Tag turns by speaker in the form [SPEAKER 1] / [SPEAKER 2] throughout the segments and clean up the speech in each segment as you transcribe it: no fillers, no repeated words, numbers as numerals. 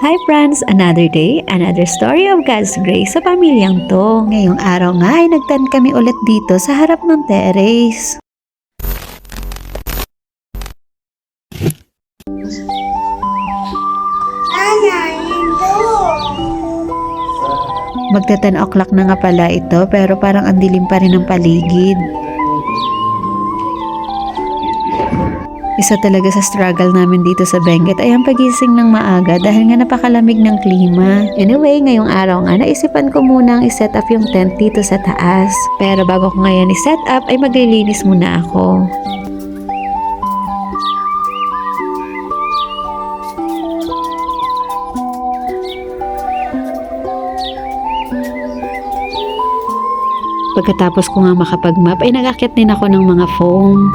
[SPEAKER 1] Hi friends! Another day, another story of God's grace sa pamilyang to. Ngayong araw nga ay nagtan kami ulit dito sa harap ng terrace. Magta 10 o'clock na nga pala ito pero parang ang dilim pa rin ng paligid. Isa talaga sa struggle namin dito sa Benguet ay ang pagising ng maaga dahil nga napakalamig ng klima. Anyway, ngayong araw nga naisipan ko munang iset up yung tent dito sa taas. Pero bago ko ngayon iset up ay maglilinis muna ako. Pagkatapos ko nga makapag-map ay nag-akyat din ako ng mga foam.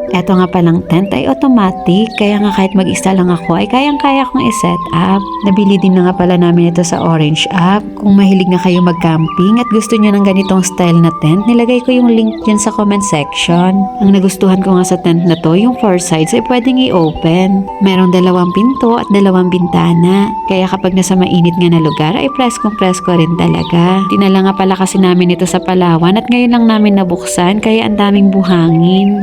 [SPEAKER 1] Eto nga palang tent ay automatic, kaya nga kahit mag-isa lang ako ay kayang-kaya kong i-set up. Nabili din na nga pala namin ito sa Orange app. Kung mahilig nga kayo mag-camping at gusto nyo ng ganitong style na tent, nilagay ko yung link dyan sa comment section. Ang nagustuhan ko nga sa tent na to, yung 4 sides ay pwedeng i-open. Merong 2 pinto at 2 bintana. Kaya kapag nasa mainit nga na lugar ay presko rin talaga. Dinala nga pala kasi namin ito sa Palawan at ngayon lang namin nabuksan kaya ang daming buhangin.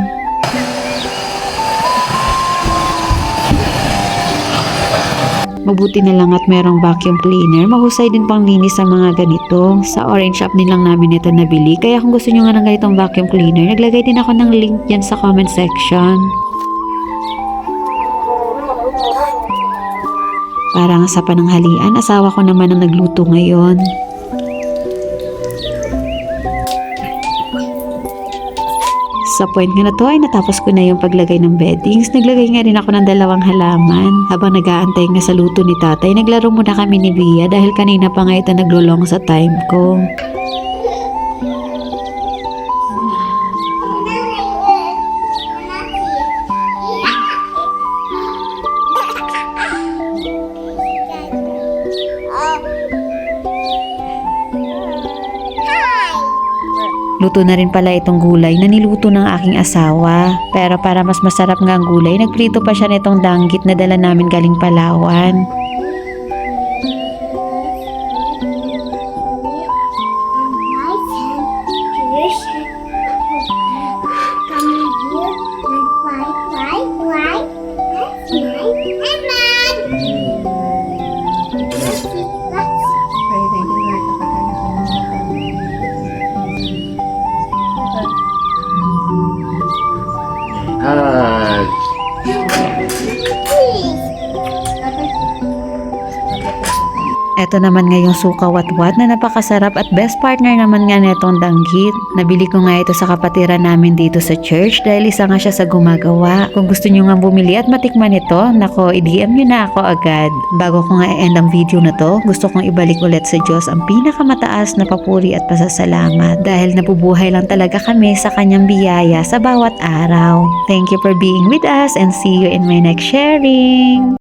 [SPEAKER 1] Mabuti na lang at merong vacuum cleaner. Mahusay din pang linis sa mga ganito. Sa Orange Shop din lang namin ito nabili. Kaya kung gusto nyo nga ng ganitong vacuum cleaner, naglagay din ako ng link dyan sa comment section. Para nga sa pananghalian, asawa ko naman ang nagluto ngayon. Sa point nga na to ay natapos ko na yung paglagay ng beddings. Naglagay nga rin ako ng 2 halaman. Habang nag-aantay nga sa luto ni tatay, naglaro muna kami ni Bia dahil kanina pa nga ito naglulong sa time ko. Luto na rin pala itong gulay na niluto ng aking asawa. Pero para mas masarap nga ang gulay, nagprito pa siya nitong danggit na dala namin galing Palawan. Ito naman nga yung suka watwat na napakasarap at best partner naman nga netong danggit. Nabili ko nga ito sa kapatiran namin dito sa church dahil isa nga siya sa gumagawa. Kung gusto nyo nga bumili at matikman ito, nako, i-DM nyo na ako agad. Bago ko nga i-end ang video na to, gusto kong ibalik ulit sa Diyos ang pinakamataas na papuri at pasasalamat dahil nabubuhay lang talaga kami sa kanyang biyaya sa bawat araw. Thank you for being with us and see you in my next sharing.